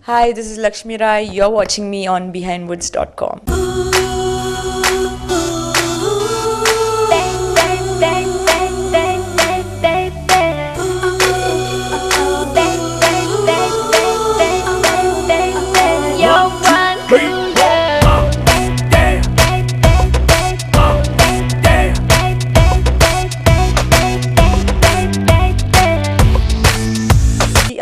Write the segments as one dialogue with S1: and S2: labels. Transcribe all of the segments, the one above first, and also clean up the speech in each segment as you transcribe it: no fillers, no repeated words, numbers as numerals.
S1: Hi, this is Lakshmi Rai. You're watching me on BehindWoods.com.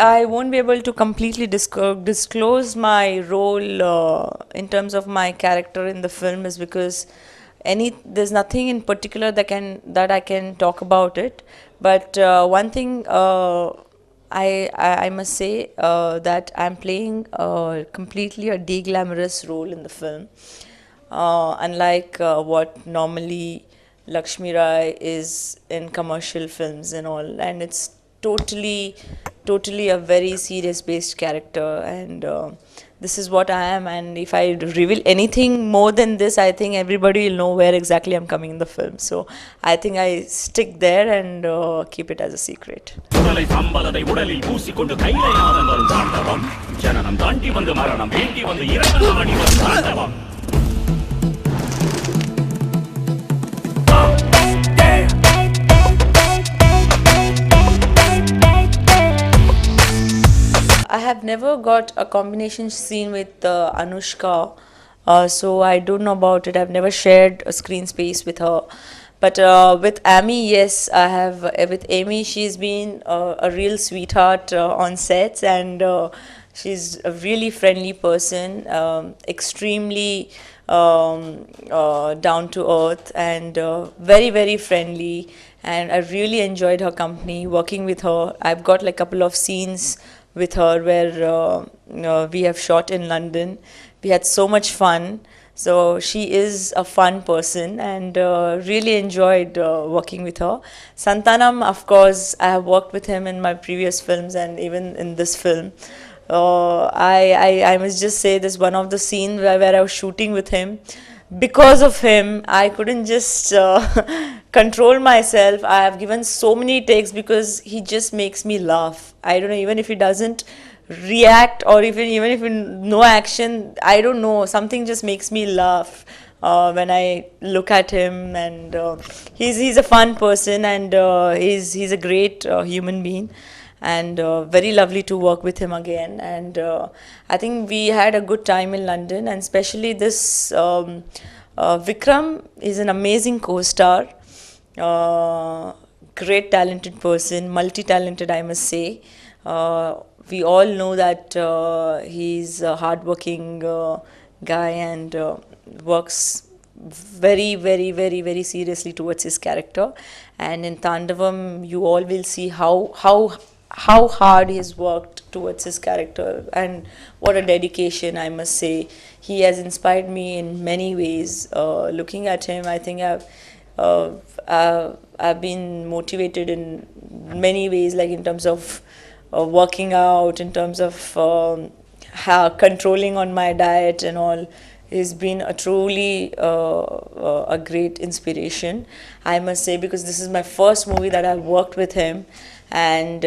S1: I won't be able to completely disclose my role in terms of my character in the film is because there's nothing in particular that I can talk about it. But one thing I must say that I'm playing completely a deglamorous role in the film, unlike what normally Lakshmi Rai is in commercial films and all, and it's totally a very serious based character, and this is what I am. And if I reveal anything more than this, I think everybody will know where exactly I'm coming in the film. So I think I stick there and keep it as a secret. I have never got a combination scene with Anushka, so I don't know about it. I've never shared a screen space with her. But with Amy, yes, I have. With Amy, she's been a real sweetheart on sets, and she's a really friendly person, extremely down to earth, and very friendly. And I really enjoyed her company, working with her. I've got like a couple of scenes with her where we have shot in London. We had so much fun. So she is a fun person, and really enjoyed working with her. Santanam, of course, I have worked with him in my previous films and even in this film. I must just say this one of the scenes where I was shooting with him. Because of him, I couldn't just control myself. I have given so many takes because he just makes me laugh. I don't know, even if he doesn't react, or even if no action, I don't know, something just makes me laugh when I look at him. And he's a fun person, and he's a great human being, and very lovely to work with him again. And I think we had a good time in London, and especially this Vikram is an amazing co-star, great talented person, multi-talented, I must say. We all know that he's a hardworking guy, and works very seriously towards his character. And in Tandavam, you all will see how hard he's worked towards his character, and what a dedication, I must say. He has inspired me in many ways. Looking at him, I think uh, I've been motivated in many ways, like in terms of working out, in terms of controlling on my diet and all. He's been a truly a great inspiration, I must say, because this is my first movie that I've worked with him. And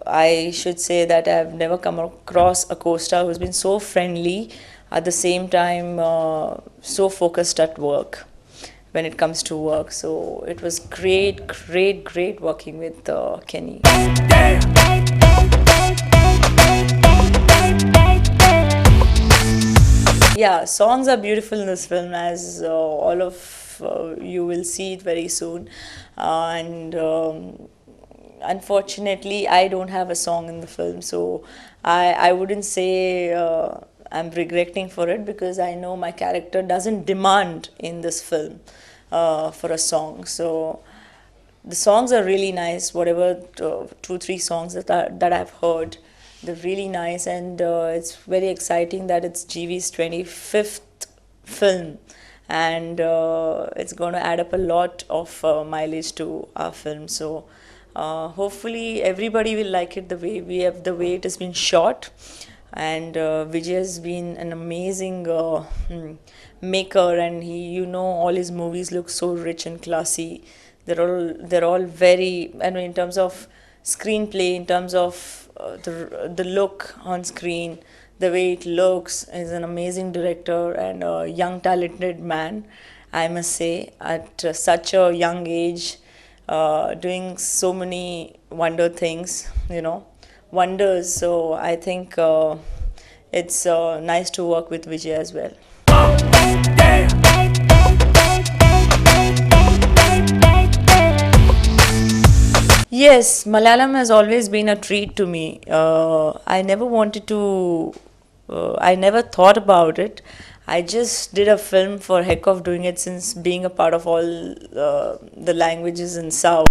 S1: I should say that I've never come across a co-star who's been so friendly, at the same time so focused at work, when it comes to work. So it was great working with Kenny. Yeah, songs are beautiful in this film, as all of you will see it very soon. And unfortunately, I don't have a song in the film, so I wouldn't say I'm regretting for it, because I know my character doesn't demand in this film for a song. So the songs are really nice. Whatever two, three songs that I've heard, they're really nice, and it's very exciting that it's GV's 25th film, and it's going to add up a lot of mileage to our film. So hopefully everybody will like it the way it has been shot. And Vijay has been an amazing maker, and all his movies look so rich and classy. They're all very, I mean, in terms of screenplay, in terms of the look on screen, the way it looks. Is an amazing director and a young talented man, I must say, at such a young age, doing so many wonder things, wonders. So I think it's nice to work with Vijay as well. Yes, Malayalam has always been a treat to me. I never thought about it. I just did a film for heck of doing it, since being a part of all the languages in South.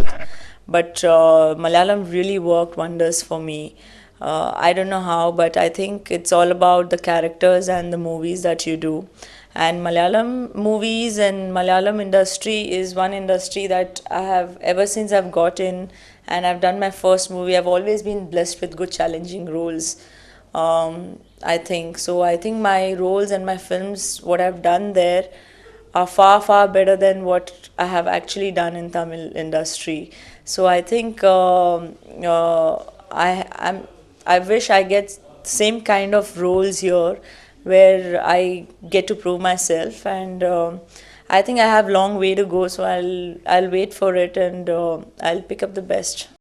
S1: But Malayalam really worked wonders for me. I don't know how, but I think it's all about the characters and the movies that you do. And Malayalam movies and Malayalam industry is one industry that I have, ever since I've got in and I've done my first movie, I've always been blessed with good challenging roles. I think so. I think my roles and my films, what I've done there, are far far better than what I have actually done in Tamil industry. So I think I wish I get same kind of roles here, where I get to prove myself, and I think I have long way to go. So I'll wait for it, and I'll pick up the best.